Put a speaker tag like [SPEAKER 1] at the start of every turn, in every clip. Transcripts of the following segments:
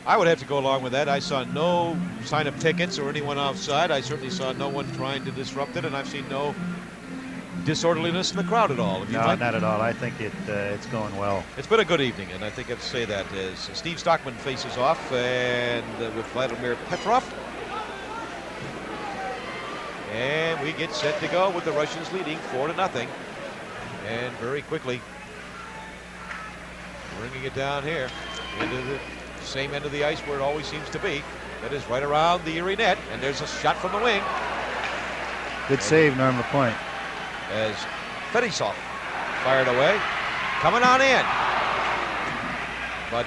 [SPEAKER 1] I would have to go along with that. I saw no sign of tickets or anyone offside. I certainly saw no one trying to disrupt it, and I've seen no disorderliness in the crowd at all.
[SPEAKER 2] No, not at all. I think it's going well.
[SPEAKER 1] It's been a good evening, and I think I have to say that as Steve Stockman faces off, and with Vladimir Petrov. And we get set to go with the Russians leading 4-0. And very quickly bringing it down here into the same end of the ice where it always seems to be. That is right around the Erie net, and there's a shot from the wing.
[SPEAKER 2] Good save, Norm LaPointe.
[SPEAKER 1] As Fetisov fired away, coming on in. But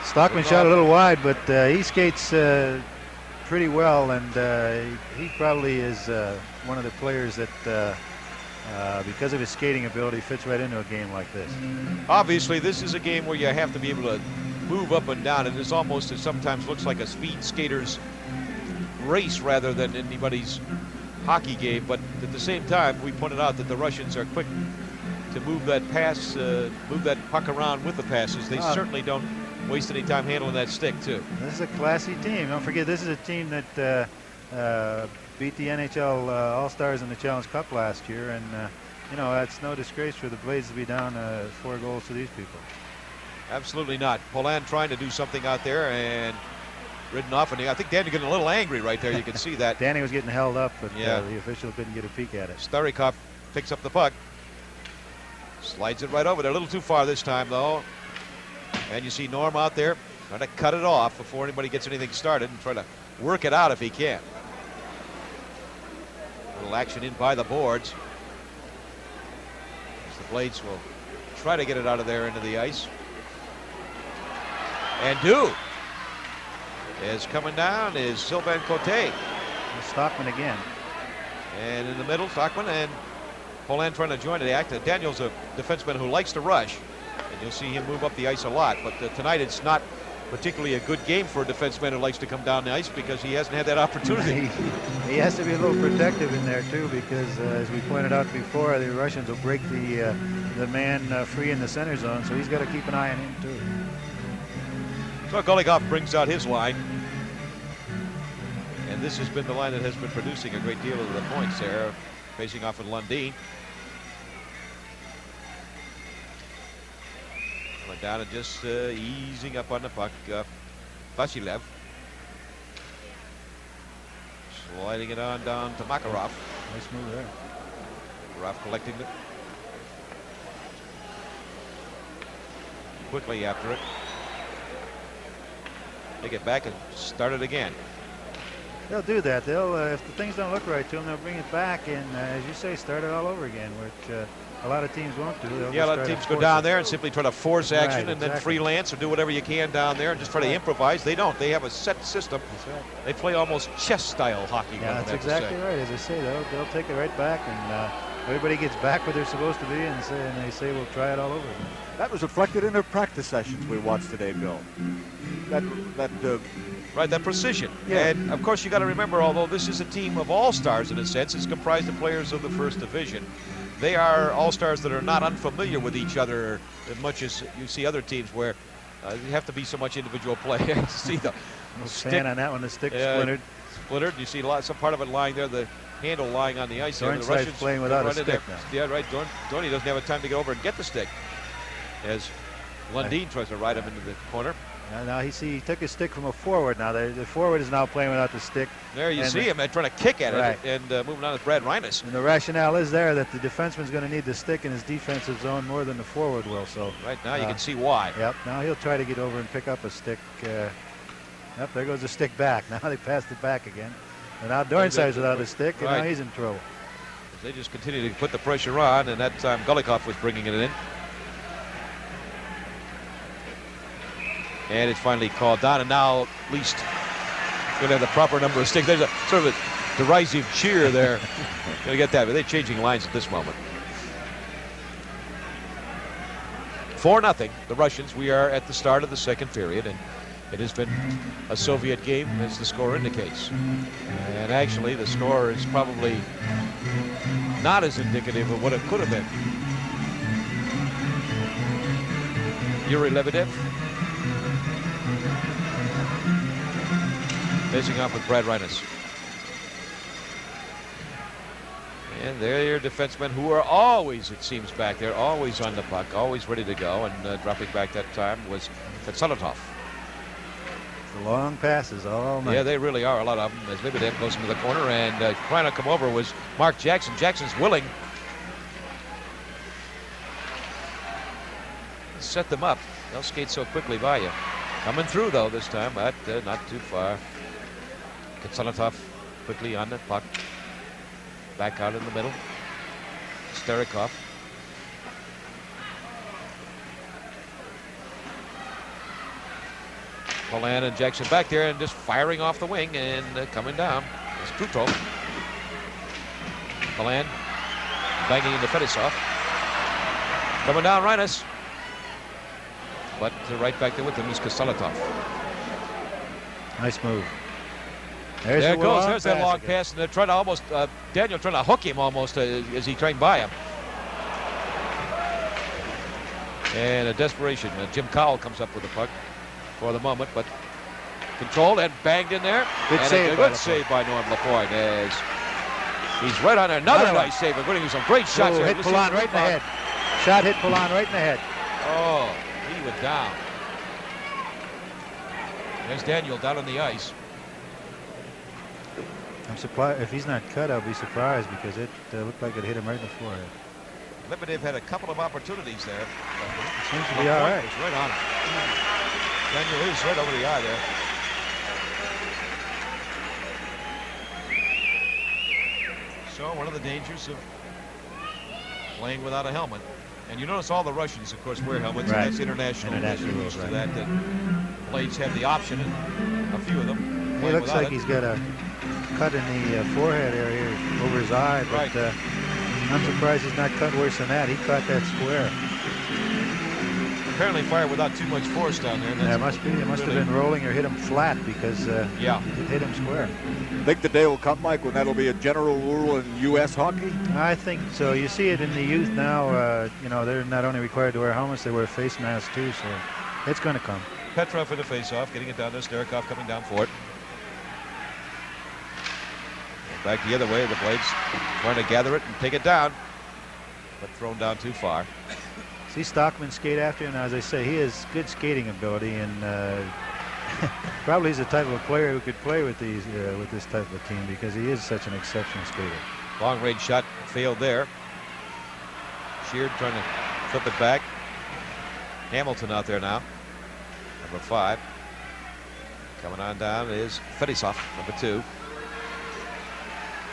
[SPEAKER 2] Stockman shot a little wide, but he skates pretty well, and he probably is one of the players that, because of his skating ability, fits right into a game like this.
[SPEAKER 1] Obviously, this is a game where you have to be able to move up and down, and it's almost, it sometimes looks like a speed skater's race rather than anybody's hockey game. But at the same time, we pointed out that the Russians are quick to move that pass, move that puck around with the passes. They certainly don't waste any time handling that stick, too.
[SPEAKER 2] This is a classy team. Don't forget, this is a team that beat the NHL All-Stars in the Challenge Cup last year, and you know, it's no disgrace for the Blades to be down 4 goals to these people.
[SPEAKER 1] Absolutely not. Poland trying to do something out there and ridden off, and I think Danny getting a little angry right there. You can see that.
[SPEAKER 2] Danny was getting held up, but the official couldn't get a peek at it.
[SPEAKER 1] Starikov picks up the puck, slides it right over there. A little too far this time, though. And you see Norm out there trying to cut it off before anybody gets anything started and try to work it out if he can. A little action in by the boards. As the Blades will try to get it out of there into the ice. And do. Is coming down is Sylvain Cote.
[SPEAKER 2] Stockman again.
[SPEAKER 1] And in the middle, Stockman and Poland trying to join the act. Daniel's a defenseman who likes to rush, and you'll see him move up the ice a lot. But tonight it's not particularly a good game for a defenseman who likes to come down the ice because he hasn't had that opportunity.
[SPEAKER 2] He has to be a little protective in there too, because as we pointed out before, the Russians will break the man free in the center zone, so he's got to keep an eye on him too.
[SPEAKER 1] So Golikov brings out his line, and this has been the line that has been producing a great deal of the points there, facing off with Lundin. Coming down and just easing up on the puck, Vasilev. Sliding it on down to Makarov.
[SPEAKER 2] Nice move there.
[SPEAKER 1] Makarov collecting it. Quickly after it. Take it back and start it again.
[SPEAKER 2] They'll do that. They'll, if the things don't look right to them, they'll bring it back and, as you say, start it all over again, which a lot of teams won't do.
[SPEAKER 1] Yeah, a lot of teams go down there and simply try to force action and then freelance or do whatever you can down there and just try to improvise. They don't. They have a set system.
[SPEAKER 2] That's right.
[SPEAKER 1] They play almost chess-style hockey.
[SPEAKER 2] Yeah, that's exactly right. As I say, they'll take it right back, and everybody gets back where they're supposed to be, and they say we'll try it all over again.
[SPEAKER 3] That was reflected in their practice sessions we watched today, Bill.
[SPEAKER 1] Right, that precision.
[SPEAKER 3] Yeah.
[SPEAKER 1] And of course you got to remember, although this is a team of all-stars in a sense, it's comprised of players of the first division. They are all-stars that are not unfamiliar with each other as much as you see other teams where you have to be so much individual play. You see the
[SPEAKER 2] stick on that one, the stick splintered.
[SPEAKER 1] Splintered. You see some part of it lying there, the handle lying on the ice.
[SPEAKER 2] The Russians playing without a stick now.
[SPEAKER 1] Yeah, right. Dorney doesn't have time to get over and get the stick as Lundin tries to ride him into the corner.
[SPEAKER 2] Now he took his stick from a forward. Now the forward is now playing without the stick.
[SPEAKER 1] There you see him trying to kick at it and moving on with Brad Reines.
[SPEAKER 2] And the rationale is there that the defenseman's going to need the stick in his defensive zone more than the forward will. So
[SPEAKER 1] right now you can see why.
[SPEAKER 2] Yep. Now he'll try to get over and pick up a stick. Yep. There goes the stick back. Now they passed it back again. And now Dornside's without a stick, and now he's in trouble.
[SPEAKER 1] They just continue to put the pressure on, and that time Golikov was bringing it in. And it's finally called down, and now at least going to have the proper number of sticks. There's a sort of a derisive cheer there. Going to get that, but they're changing lines at this moment. 4-0, the Russians. We are at the start of the second period, and it has been a Soviet game, as the score indicates. And actually, the score is probably not as indicative of what it could have been. Yuri Lebedev Facing off with Brad Reines. And they're your defensemen who are always, it seems, back there, always on the puck, always ready to go. And dropping back that time was Katsalatov.
[SPEAKER 2] The long passes all night.
[SPEAKER 1] Yeah, they really are, a lot of them. As Lebedev goes into the corner, and trying to come over was Mark Jackson. Jackson's willing. Set them up. They'll skate so quickly by you. Coming through, though, this time, but not too far. Katsalatov quickly on the puck. Back out in the middle. Starikov. Polan and Jackson back there and just firing off the wing and coming down. It's Kruto. Polan banging into Fedosov. Coming down Reines. But right back there with him is Katsalatov.
[SPEAKER 2] Nice move.
[SPEAKER 1] There it goes. There's that long pass, and they're trying to almost, Daniel trying to hook him almost as he trained by him. And a desperation. Jim Cowell comes up with the puck for the moment, but controlled and banged in there.
[SPEAKER 2] Good save.
[SPEAKER 1] Good save by Norm Lapointe as he's right on there. Another nice save. We're going to do some great shots here.
[SPEAKER 2] Hit Poulin right in the head. Shot hit Poulin right in the head.
[SPEAKER 1] Oh, he went down. There's Daniel down on the ice.
[SPEAKER 2] I'm surprised. If he's not cut, I'll be surprised because it looked like it hit him right in the forehead.
[SPEAKER 1] Lebedev had a couple of opportunities there.
[SPEAKER 2] It seems to be all right.
[SPEAKER 1] Right on it. Daniel is right over the eye there. So one of the dangers of playing without a helmet. And you notice all the Russians, of course, wear helmets.
[SPEAKER 2] Right.
[SPEAKER 1] And that's international.
[SPEAKER 2] Rules,
[SPEAKER 1] right. That blades have the option, and a few of them.
[SPEAKER 2] He looks like he's got a cut in the forehead area over his eye, but
[SPEAKER 1] right.
[SPEAKER 2] I'm surprised he's not cut worse than that. He caught that square.
[SPEAKER 1] Apparently fired without too much force down there.
[SPEAKER 2] Yeah, it must be. It must have been rolling or hit him flat because
[SPEAKER 1] yeah,
[SPEAKER 2] it hit him square.
[SPEAKER 3] Think the day will come, Mike, when that'll be a general rule in U.S. hockey?
[SPEAKER 2] I think so. You see it in the youth now. You know, they're not only required to wear helmets, they wear face masks too. So it's going to come.
[SPEAKER 1] Petrov for the face-off, getting it down there. Starikov coming down for it. Back the other way, the Blades trying to gather it and take it down, but thrown down too far.
[SPEAKER 2] See Stockman skate after him. Now, as I say, he has good skating ability, and probably he's the type of player who could play with these with this type of team because he is such an exceptional skater.
[SPEAKER 1] Long range shot failed there. Sheard trying to flip it back. Hamilton out there now. Number 5. Coming on down is Fedosov, number 2.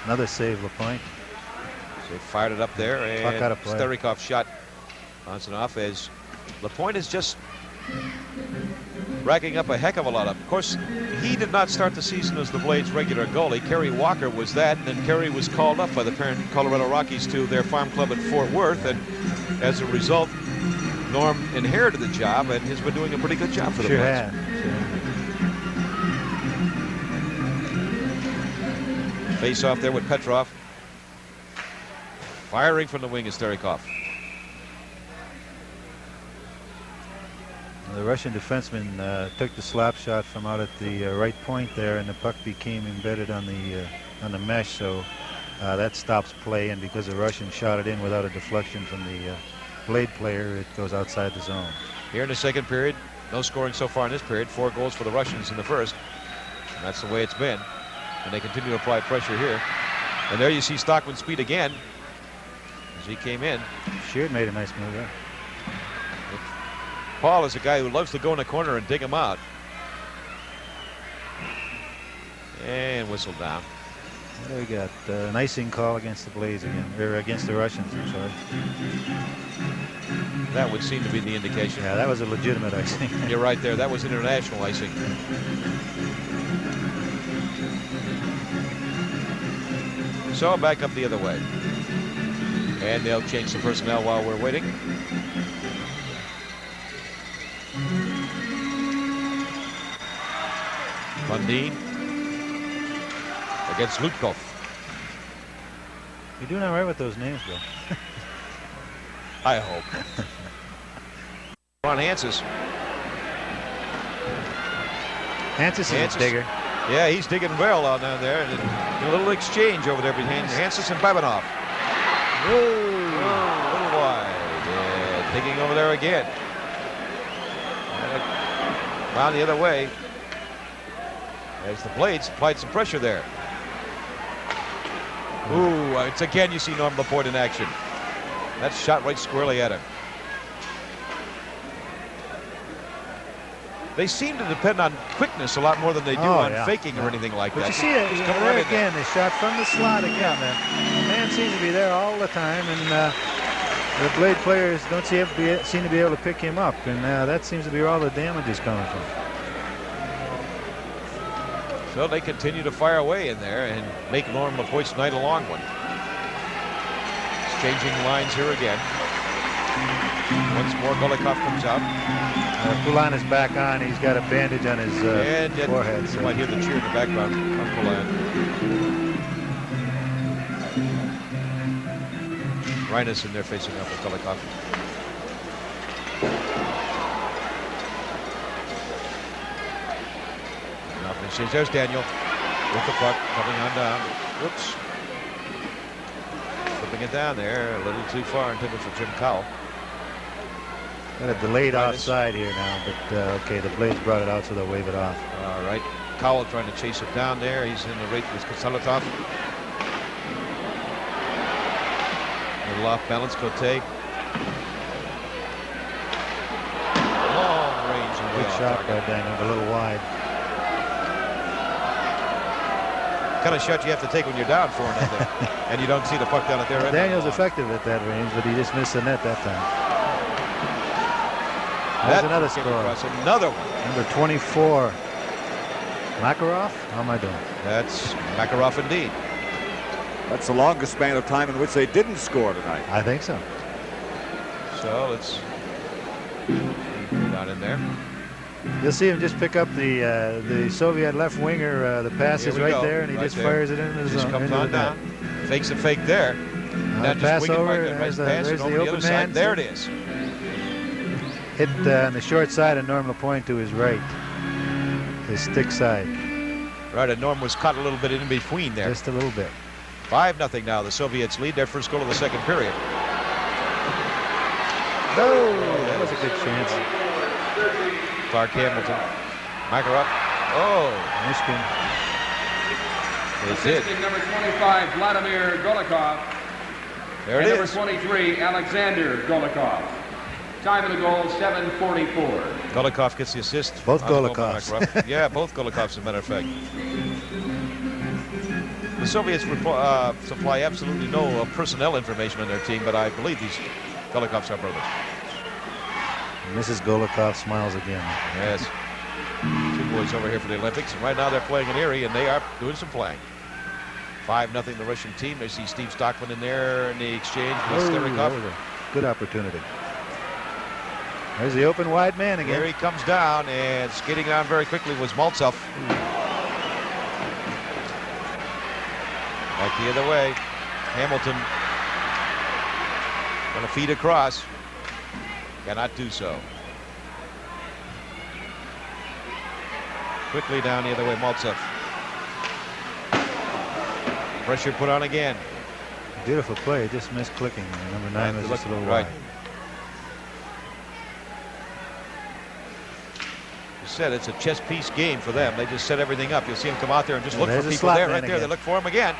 [SPEAKER 2] Another save, Lapointe.
[SPEAKER 1] So they fired it up there, and Starikov shot bouncing off as Lapointe is just racking up a heck of a lot. Of course, he did not start the season as the Blades' regular goalie. Kerry Walker was that, and then Kerry was called up by the parent Colorado Rockies to their farm club at Fort Worth, and as a result, Norm inherited the job and has been doing a pretty good job for the Blades. Face off there with Petrov. Firing from the wing is Starikov.
[SPEAKER 2] The Russian defenseman took the slap shot from out at the right point there, and the puck became embedded on the mesh. So that stops play, and because the Russian shot it in without a deflection from the Blade player, it goes outside the zone.
[SPEAKER 1] Here in the second period, no scoring so far in this period. 4 goals for the Russians in the first. And that's the way it's been. And they continue to apply pressure here. And there you see Stockman's speed again as he came in.
[SPEAKER 2] Sheard made a nice move there.
[SPEAKER 1] Paul is a guy who loves to go in the corner and dig him out. And whistled down.
[SPEAKER 2] There we got an icing call against the Blades again, or against the Russians, I'm sorry.
[SPEAKER 1] That would seem to be the indication.
[SPEAKER 2] Yeah, that was a legitimate icing.
[SPEAKER 1] You're right there. That was international icing. So back up the other way. And they'll change the personnel while we're waiting. Lundin against Lutkov.
[SPEAKER 2] You're doing all right with those names, Bill.
[SPEAKER 1] I hope. Ron Hanses.
[SPEAKER 2] Hanses is a digger.
[SPEAKER 1] Yeah, he's digging well out down there. And a little exchange over there between Hansis and Babanov. Whoa, a little wide. Yeah, digging over there again. Round the other way. As the Blades applied some pressure there. Ooh, it's again you see Norm Laporte in action. That's shot right squarely at him. They seem to depend on quickness a lot more than they do on faking or anything like
[SPEAKER 2] but
[SPEAKER 1] that.
[SPEAKER 2] You see it there again. They shot from the slot again. The man seems to be there all the time, and the Blade players don't seem to be able to pick him up, and that seems to be where all the damage is coming from.
[SPEAKER 1] So they continue to fire away in there and make Norm Laporte's night a long one. Changing lines here again. Once more, Golikov comes out.
[SPEAKER 2] Poulin is back on. He's got a bandage on his forehead.
[SPEAKER 1] You might hear the cheer in the background from Poulin. Reines in there facing up with Golikov. There's Daniel with the puck coming on down. Whoops. Flipping it down there a little too far intended for Jim Cowell.
[SPEAKER 2] Got a delayed offside here now, but okay, the Blades brought it out, so they'll wave it off.
[SPEAKER 1] All right. Cowell trying to chase it down there. He's in the rate with Kosalatov. Little off balance, Cote. Long range.
[SPEAKER 2] Good shot by Daniel, a little wide.
[SPEAKER 1] Kind of shot you have to take when you're down 4-0 and you don't see the puck down at their end.
[SPEAKER 2] Daniel's effective at that range, but he just missed the net that time. There's another score.
[SPEAKER 1] Another one.
[SPEAKER 2] Number 24. Makarov? How am I doing?
[SPEAKER 1] That's Makarov indeed.
[SPEAKER 3] That's the longest span of time in which they didn't score tonight.
[SPEAKER 2] I think so.
[SPEAKER 1] So let's down in there.
[SPEAKER 2] You'll see him just pick up the Soviet left winger. The pass is right there, and he just fires it into the zone.
[SPEAKER 1] Just comes on down. Fakes a fake there.
[SPEAKER 2] Now
[SPEAKER 1] pass
[SPEAKER 2] over.
[SPEAKER 1] There's
[SPEAKER 2] the open man.
[SPEAKER 1] There it is.
[SPEAKER 2] Hit on the short side of Norm Lapointe to his right. His stick side.
[SPEAKER 1] Right, and Norm was caught a little bit in between there.
[SPEAKER 2] Just a little bit.
[SPEAKER 1] 5-0 now. The Soviets lead their first goal of the second period.
[SPEAKER 2] No, that was a good chance.
[SPEAKER 1] Clark Hamilton. Makarov. Oh.
[SPEAKER 2] Mishkin.
[SPEAKER 4] Assisting number 25, Vladimir Golikov.
[SPEAKER 1] There it
[SPEAKER 4] and
[SPEAKER 1] is.
[SPEAKER 4] Number 23, Alexander Golikov. Time of the goal, 7:44.
[SPEAKER 1] Golikov gets the assist.
[SPEAKER 2] Both Golikovs.
[SPEAKER 1] Yeah, both Golikovs, as a matter of fact. The Soviets supply absolutely no personnel information on their team, but I believe these Golikovs are brothers.
[SPEAKER 2] Mrs. Golikov smiles again.
[SPEAKER 1] Yes. Two boys over here for the Olympics, and right now they're playing in Erie, and they are doing some flying. 5-0 the Russian team. They see Steve Stockman in there in the exchange with Sterikov.
[SPEAKER 2] Good opportunity. There's the open wide man again.
[SPEAKER 1] Here he comes down, and skating down very quickly was Maltsev. Back the other way. Hamilton going to feed across. Cannot do so. Quickly down the other way, Maltsev. Pressure put on again.
[SPEAKER 2] Beautiful play. Just missed clicking. Number 9 was just a little wide.
[SPEAKER 1] You said it's a chess piece game for them. They just set everything up. You'll see them come out there and just look for people
[SPEAKER 2] there,
[SPEAKER 1] right there. They look for him again.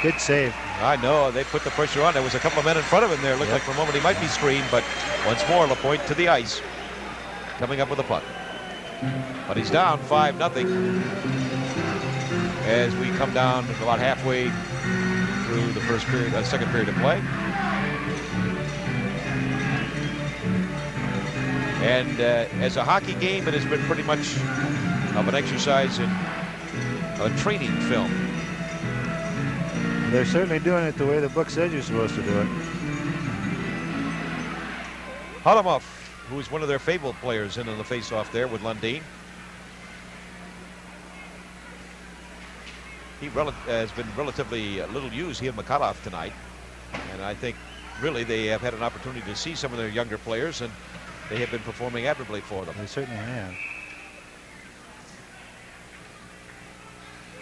[SPEAKER 2] Good save.
[SPEAKER 1] I know. They put the pressure on. There was a couple of men in front of him there. It looked like for a moment he might be screened, but once more, Lapointe to the ice. Coming up with a puck. But he's down 5-0 as we come down about halfway through the first period, second period of play. And as a hockey game, it has been pretty much of an exercise in a training film.
[SPEAKER 2] They're certainly doing it the way the book says you're supposed to do it.
[SPEAKER 1] Halamov, who is one of their fabled players in the face-off there with Lundin. He has been relatively little used. He and Makarov tonight. And I think really they have had an opportunity to see some of their younger players, and they have been performing admirably for them.
[SPEAKER 2] They certainly have.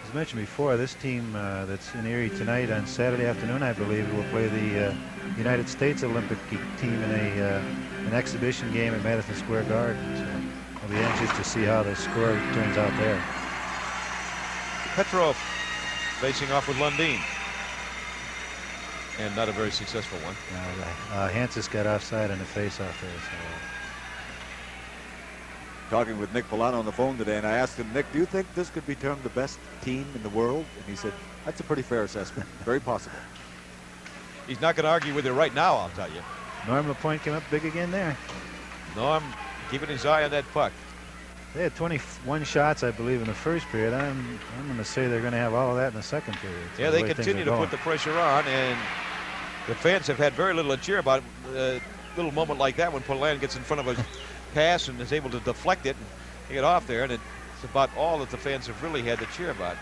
[SPEAKER 2] As mentioned before, this team that's in Erie tonight on Saturday afternoon, I believe, will play the United States Olympic team in an exhibition game at Madison Square Garden. So I'll be anxious to see how the score turns out there.
[SPEAKER 1] Petrov facing off with Lundin. And not a very successful one.
[SPEAKER 2] Hansis got offside on the face-off there. So.
[SPEAKER 3] Talking with Nick Polano on the phone today, and I asked him, Nick, do you think this could be termed the best team in the world? And he said, that's a pretty fair assessment. Very possible.
[SPEAKER 1] He's not going to argue with you right now, I'll tell you.
[SPEAKER 2] Norm LaPointe came up big again there.
[SPEAKER 1] Norm keeping his eye on that puck.
[SPEAKER 2] They had 21 shots, I believe, in the first period. I'm going to say they're going to have all of that in the second period.
[SPEAKER 1] Yeah, they continue to put the pressure on, and the fans have had very little to cheer about. A little moment like that when Polan gets in front of a pass and is able to deflect it and get off there, and it's about all that the fans have really had to cheer about.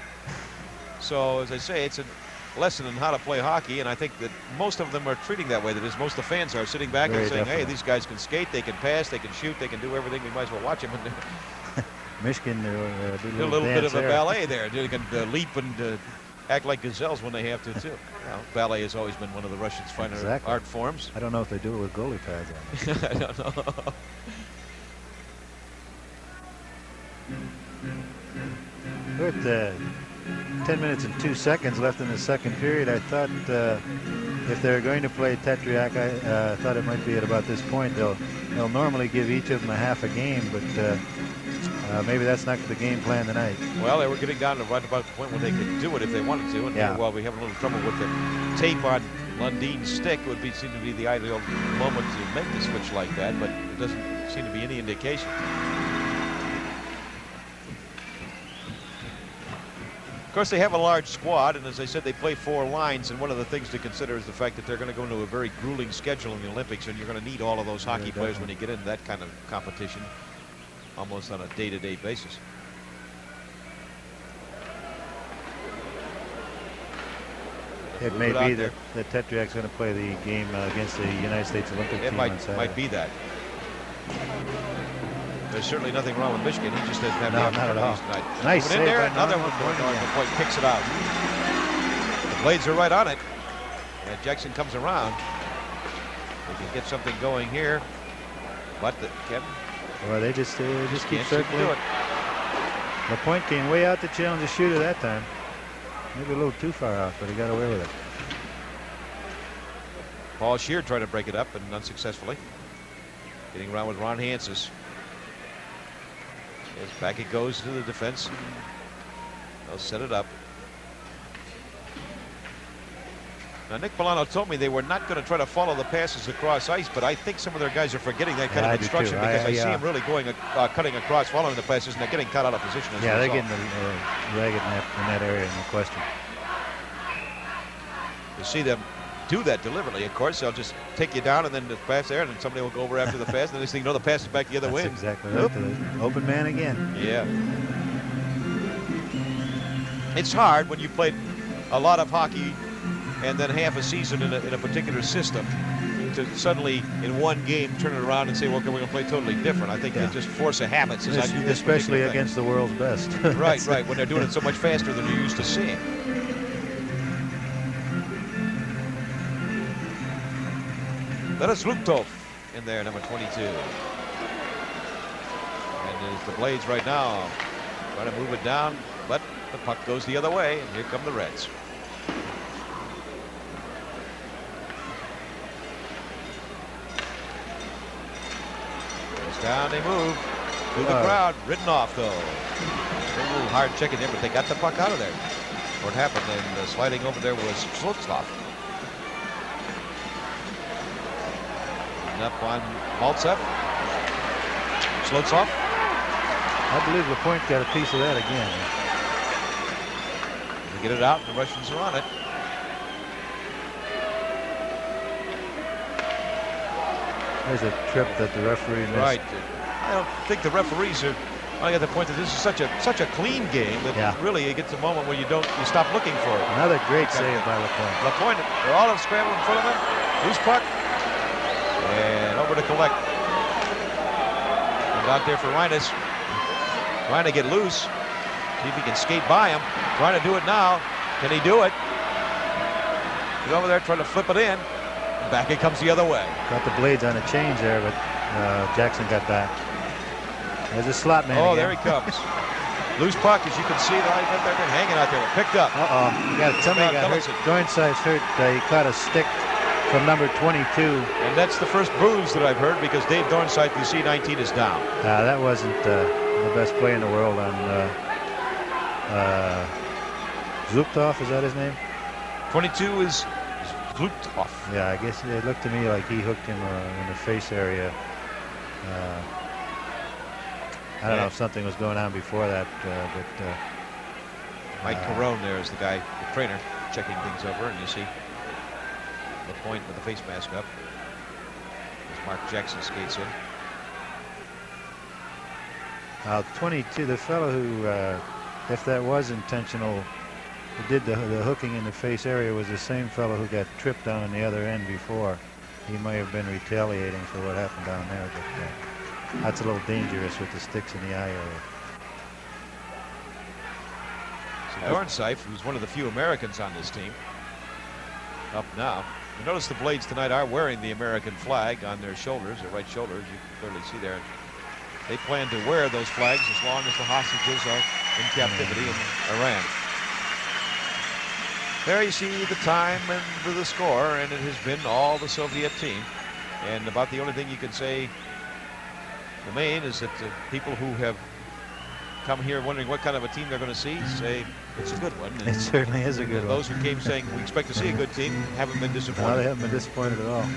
[SPEAKER 1] So, as I say, it's a lesson in how to play hockey, and I think that most of them are treating that way. That is, most of the fans are sitting back and saying, hey, these guys can skate, they can pass, they can shoot, they can do everything. We might as well watch them.
[SPEAKER 2] Michigan
[SPEAKER 1] do a little bit of a ballet there. They can leap and act like gazelles when they have to, too. Well, ballet has always been one of the Russians' finer art forms.
[SPEAKER 2] I don't know if they do it with goalie pads on.
[SPEAKER 1] I don't know.
[SPEAKER 2] With 10 minutes and 2 seconds left in the second period, I thought if they're going to play Tetriak, I thought it might be at about this point. They'll normally give each of them a half a game, but maybe that's not the game plan tonight.
[SPEAKER 1] Well, they were getting down to right about the point where they could do it if they wanted to. And while we have a little trouble with the tape on Lundin's stick, would seem to be the ideal moment to make the switch like that, but it doesn't seem to be any indication. Of course, they have a large squad, and as I said, they play 4 lines, and one of the things to consider is the fact that they're going to go into a very grueling schedule in the Olympics, and you're going to need all of those hockey players when you get into that kind of competition, almost on a day-to-day basis.
[SPEAKER 2] It may be that Tetriak's going to play the game against the United States Olympic team on Saturday.
[SPEAKER 1] It might be that. There's certainly nothing wrong with Michigan. He just doesn't have the opportunities tonight.
[SPEAKER 2] Nice save
[SPEAKER 1] in there,
[SPEAKER 2] by
[SPEAKER 1] another
[SPEAKER 2] Norm.
[SPEAKER 1] one. Point picks it out. The Blades are right on it. And Jackson comes around. They can get something going here. But Kevin.
[SPEAKER 2] Well, they just keep circling. LaPointe came way out to challenge the shooter that time. Maybe a little too far out, but he got away with it.
[SPEAKER 1] Paul Scheer tried to break it up, and unsuccessfully. Getting around with Ron Hansis. As back it goes to the defense. They'll set it up. Now, Nick Polano told me they were not going to try to follow the passes across ice, but I think some of their guys are forgetting that kind of instruction because I see them really going, cutting across, following the passes, and they're getting cut out of position.
[SPEAKER 2] Yeah, they're getting ragged in that area, no question.
[SPEAKER 1] You see them do that deliberately, of course. They'll just take you down and then the pass there, and then somebody will go over after the pass, and the next thing you know, the pass is back the other way.
[SPEAKER 2] Exactly right. Open man again.
[SPEAKER 1] Yeah. It's hard when you played a lot of hockey and then half a season in a particular system to suddenly in one game turn it around and say, well, okay, we're going to play totally different. I think they just force a habit.
[SPEAKER 2] Especially against the world's best.
[SPEAKER 1] Right, when they're doing it so much faster than you're used to seeing. That is Luktov in there, number 22. And there's the Blades right now trying to move it down, but the puck goes the other way, and here come the Reds. Goes down, they move through the crowd. Ridden off, though. A little hard checking there, but they got the puck out of there. What happened, and sliding over there was Slotsov. Up on Maltsev. Slotsov.
[SPEAKER 2] I believe LaPointe got a piece of that again.
[SPEAKER 1] They get it out, and the Russians are on it.
[SPEAKER 2] There's a trip that the referee missed.
[SPEAKER 1] Right. I don't think the referees are. I got the point that this is such a clean game that really it gets a moment where you stop looking for it.
[SPEAKER 2] Another great save by LaPointe.
[SPEAKER 1] LaPointe, they're all scrambling in front of him. Loose puck. And over to collect. And out there for Reines. Trying to get loose. See if he can skate by him. Trying to do it now. Can he do it? He's over there trying to flip it in. And back it comes the other way.
[SPEAKER 2] Got the blades on a change there, but Jackson got back. There's a slot man.
[SPEAKER 1] Oh,
[SPEAKER 2] again.
[SPEAKER 1] there he comes. Loose puck, as you can see, right there, hanging out there. Picked up.
[SPEAKER 2] Somebody got hurt. Dornside's hurt. He caught a stick from number 22.
[SPEAKER 1] And that's the first bruise that I've heard because Dave Dornside, the C-19, is down.
[SPEAKER 2] That wasn't the best play in the world on Zubtov, is that his name?
[SPEAKER 1] 22 is Zubtov.
[SPEAKER 2] Yeah, I guess it looked to me like he hooked him in the face area. I don't know if something was going on before that, but
[SPEAKER 1] Mike Carone there is the guy, the trainer, checking things over, and you see the point with the face mask up as Mark Jackson skates in.
[SPEAKER 2] 22, the fellow who, if that was intentional, who did the hooking in the face area was the same fellow who got tripped down on the other end before. He may have been retaliating for what happened down there, but that's a little dangerous with the sticks in the eye area.
[SPEAKER 1] So Dornsife, who's one of the few Americans on this team, up now. You notice the Blades tonight are wearing the American flag on their shoulders, their right shoulders. You can clearly see there. They plan to wear those flags as long as the hostages are in captivity in Iran. There you see the time and the score, and it has been all the Soviet team. And about the only thing you can say, the main, is that the people who have come here wondering what kind of a team they're going to see say it's a good one. And
[SPEAKER 2] it certainly is a good one.
[SPEAKER 1] Those who came saying we expect to see a good team haven't been disappointed.
[SPEAKER 2] No, they haven't been disappointed at all.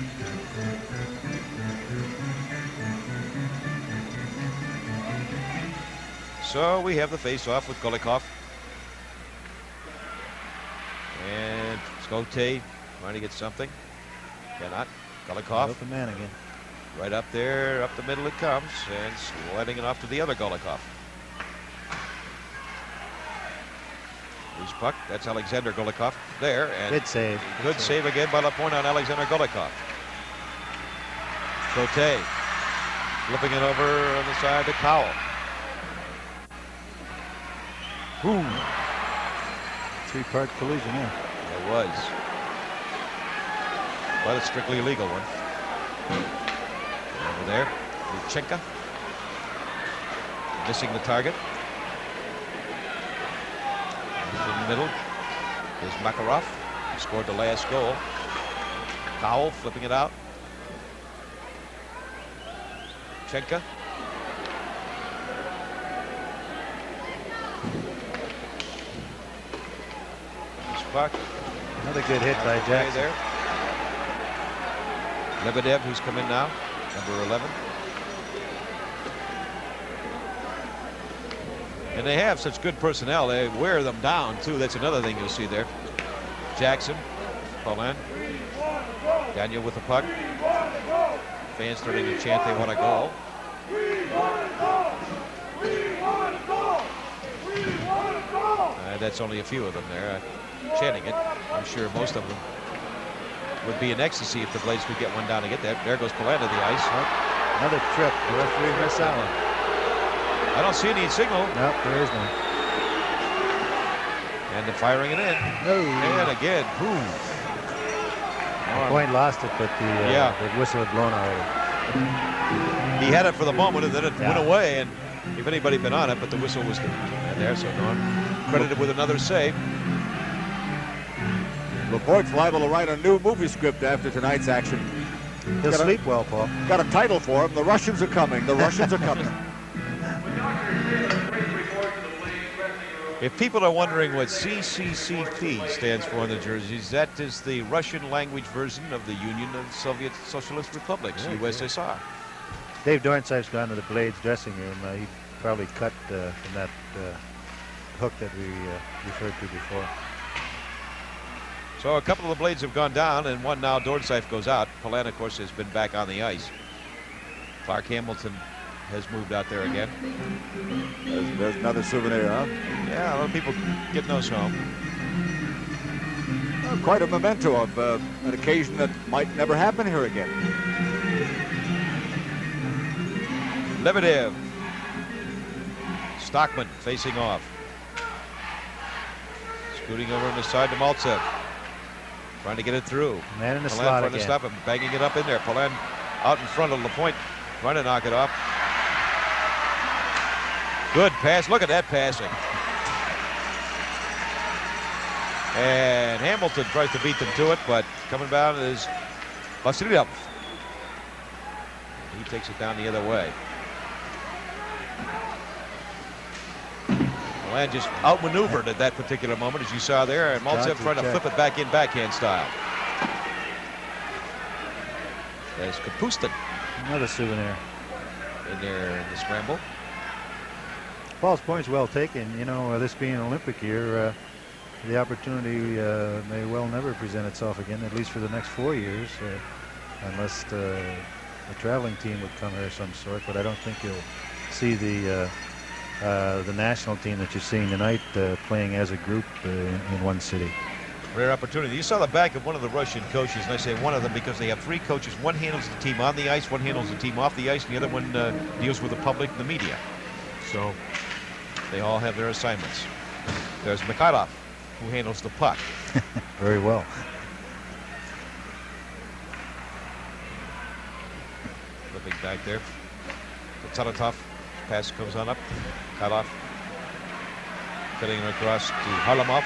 [SPEAKER 1] So we have the face-off with Golikov. And Skote trying to get something. Cannot. Golikov.
[SPEAKER 2] Open man again.
[SPEAKER 1] Right up there, up the middle it comes, and sliding it off to the other Golikov. Loose puck. That's Alexander Golikov there. And
[SPEAKER 2] good save.
[SPEAKER 1] Good save again by Lapointe on Alexander Golikov. Skote flipping it over on the side to Cowell. Ooh.
[SPEAKER 2] Three-part collision, yeah.
[SPEAKER 1] It was. But a strictly illegal one. Over there, Luchenka. Missing the target. In the middle is Makarov, who scored the last goal. Cowell flipping it out. Luchenka. Puck.
[SPEAKER 2] Another good hit by Jackson.
[SPEAKER 1] There. Lebedev, who's come in now, number 11. And they have such good personnel. They wear them down, too. That's another thing you'll see there. Jackson, Paulin, Daniel with the puck. Fans starting to chant they want a goal. That's only a few of them there. Chanting it. I'm sure most of them would be in ecstasy if the Blades could get one down to get that. There goes Paulin to the ice.
[SPEAKER 2] Another trip. The referee missed that one.
[SPEAKER 1] I don't see any signal.
[SPEAKER 2] Nope, there is none.
[SPEAKER 1] And they're firing it in.
[SPEAKER 2] No.
[SPEAKER 1] And again, boom.
[SPEAKER 2] Point lost it, but the whistle had blown already.
[SPEAKER 1] He had it for the moment, and then it went away. And if anybody had been on it, but the whistle was there, so Norm credited with another save.
[SPEAKER 3] Laporte's liable to write a new movie script after tonight's action.
[SPEAKER 2] He'll sleep well, Paul.
[SPEAKER 3] Got a title for him. The Russians are coming. The Russians are coming.
[SPEAKER 1] If people are wondering what CCCP stands for on the jerseys, that is the Russian language version of the Union of Soviet Socialist Republics, USSR.
[SPEAKER 2] Dave Dornsife's gone to the Blades dressing room. He probably cut from that hook that we referred to before.
[SPEAKER 1] So a couple of the Blades have gone down, and one now. Dornsife goes out. Paulin, of course, has been back on the ice. Clark Hamilton has moved out there again.
[SPEAKER 3] There's another souvenir, huh?
[SPEAKER 1] Yeah, a lot of people getting those home.
[SPEAKER 3] Quite a memento of an occasion that might never happen here again.
[SPEAKER 1] Lebedev. Stockman facing off. Scooting over on the side to Maltsev. Trying to get it through.
[SPEAKER 2] Man in the
[SPEAKER 1] Polan
[SPEAKER 2] slot
[SPEAKER 1] trying to
[SPEAKER 2] again.
[SPEAKER 1] stop him, banging it up in there. Polan out in front of LaPointe, trying to knock it off. Good pass. Look at that passing. And Hamilton tries to beat them to it, but coming down is Vasilyev. He takes it down the other way. Polan just outmaneuvered at that particular moment, as you saw there, and Maltsev trying to flip it back in backhand style. There's Kapustin
[SPEAKER 2] Another souvenir.
[SPEAKER 1] in there in the scramble.
[SPEAKER 2] Paul's point's well taken. You know, this being an Olympic year, the opportunity may well never present itself again, at least for the next 4 years, unless a traveling team would come here of some sort. But I don't think you'll see the national team that you're seeing tonight playing as a group in one city.
[SPEAKER 1] Rare opportunity. You saw the back of one of the Russian coaches, and I say one of them because they have 3 coaches. One handles the team on the ice, one handles the team off the ice, and the other one deals with the public and the media. So they all have their assignments. There's Mikhailov, who handles the puck.
[SPEAKER 2] Very well.
[SPEAKER 1] Flipping back there. Tsaratov. Pass comes on up. Mikhailov. Cutting it across to Harlamov.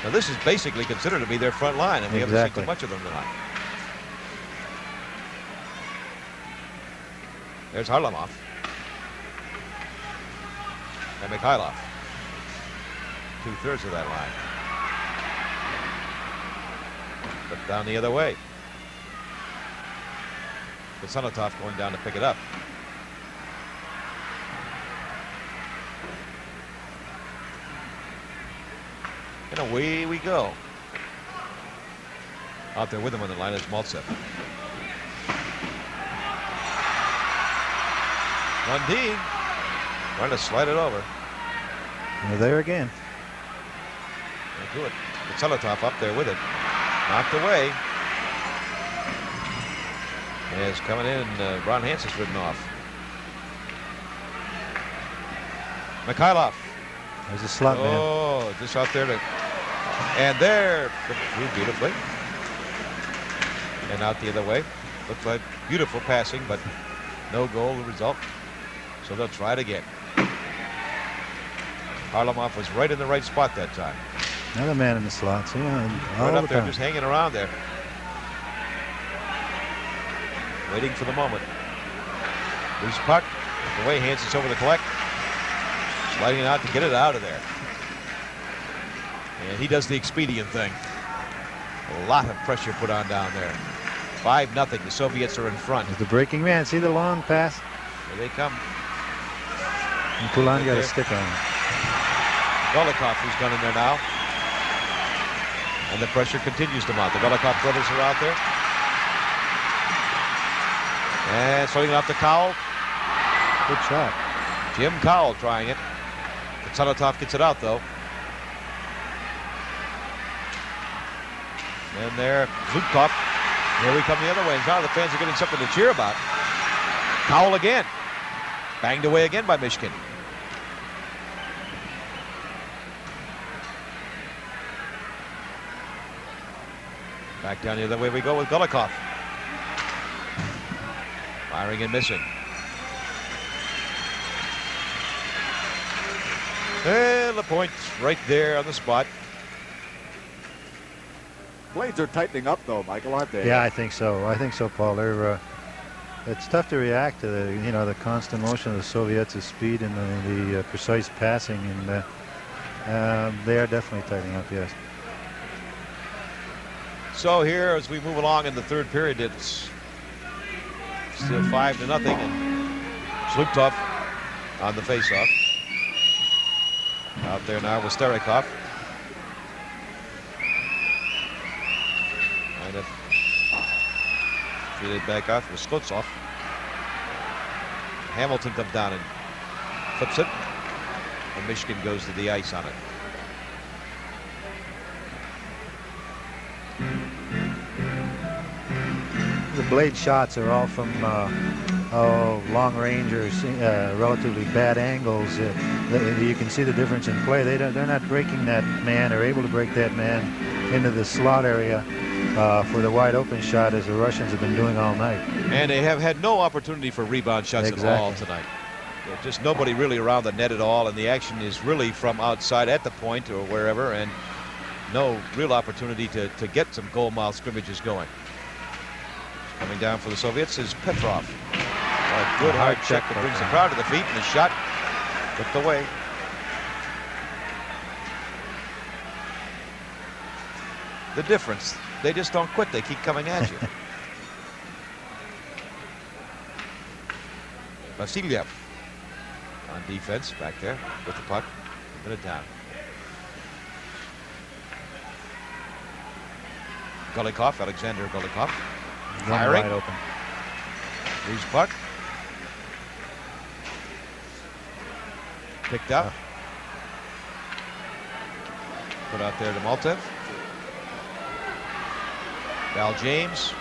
[SPEAKER 1] Now this is basically considered to be their front line, and we haven't seen too much of them tonight. There's Harlamov. And Mikhailov. 2/3 of that line. But down the other way. Vasilyev going down to pick it up. And away we go. Out there with him on the line is Maltsev. Lundin trying to slide it over.
[SPEAKER 2] They're there again.
[SPEAKER 1] They'll do it. Vasilyev up there with it. Knocked away. As coming in, Ron Hansen's ridden off. Mikhailov.
[SPEAKER 2] There's a slot man.
[SPEAKER 1] Oh, just out there to, and there, through beautifully. And out the other way. Looked like beautiful passing, but no goal the result. So they'll try it again. Harlamov was right in the right spot that time.
[SPEAKER 2] Another man in the slots. Yeah,
[SPEAKER 1] Right
[SPEAKER 2] all
[SPEAKER 1] up
[SPEAKER 2] the
[SPEAKER 1] there,
[SPEAKER 2] time.
[SPEAKER 1] just hanging around there. Waiting for the moment. Loose puck. The way Hansen's over the collect. Sliding it out to get it out of there. And he does the expedient thing. A lot of pressure put on down there. 5-0. The Soviets are in front.
[SPEAKER 2] The breaking man. See the long pass?
[SPEAKER 1] Here they come.
[SPEAKER 2] And Polan got a stick on him.
[SPEAKER 1] Golikov, who's gone in there now. And the pressure continues to mount. The Golikov brothers are out there. And starting off to Cowell.
[SPEAKER 2] Good shot.
[SPEAKER 1] Jim Cowell trying it. Vasilyev gets it out, though. And there, Zubkov. Here we come the other way. And now the fans are getting something to cheer about. Cowell again. Banged away again by Michigan. Back down the other way we go with Golikov. Firing and missing. And LaPointe right there on the spot.
[SPEAKER 3] Blades are tightening up, though, Michael, aren't they?
[SPEAKER 2] Yeah, I think so. I think so, Paul. They're, it's tough to react to the, you know, the constant motion of the Soviets, the speed and the precise passing, and they are definitely tightening up. Yes.
[SPEAKER 1] So here, as we move along in the third period, it's still 5-0, and Zubkov on the faceoff. Out there now with Starikov. Kind of feed it back off with Sklotsov. Hamilton comes down and flips it, and Michigan goes to the ice on it.
[SPEAKER 2] The blade shots are all from long range or relatively bad angles, you can see the difference in play. They're not breaking that man, or able to break that man into the slot area for the wide open shot, as the Russians have been doing all night.
[SPEAKER 1] And they have had no opportunity for rebound shots at all tonight. There's just nobody really around the net at all, and the action is really from outside at the point or wherever, and no real opportunity to get some goal mouth scrimmages going. Coming down for the Soviets is Petrov. A good hard check that brings the crowd to the feet, and the shot put away. The difference, they just don't quit. They keep coming at you. Vasilyev on defense back there with the puck. Put it down. Golikov, Alexander Golikov. Firing.
[SPEAKER 2] Wide open.
[SPEAKER 1] Loose puck. Picked up. Put out there to Maltev. Val James.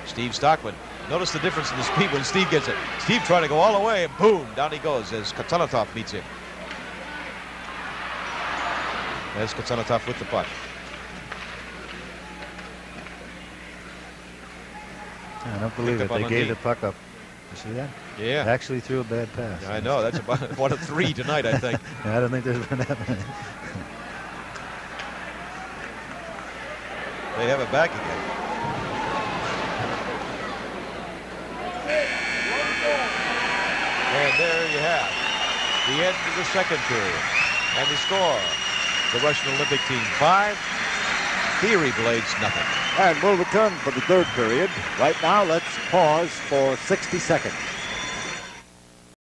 [SPEAKER 1] Steve Stockman. Notice the difference in the speed when Steve gets it. Steve trying to go all the way, and boom, down he goes as Katsanatov meets him. There's Katsanatov with the puck.
[SPEAKER 2] I don't believe it. They gave the puck up. You see that?
[SPEAKER 1] Yeah.
[SPEAKER 2] Actually threw a bad pass.
[SPEAKER 1] I know. That's about one of 3 tonight, I think.
[SPEAKER 2] I don't think there's been that many.
[SPEAKER 1] They have it back again. And there you have the end of the second period. And the score. The Russian Olympic team 5. The Erie Blades nothing.
[SPEAKER 3] And we'll return for the third period. Right now, let's pause for 60 seconds.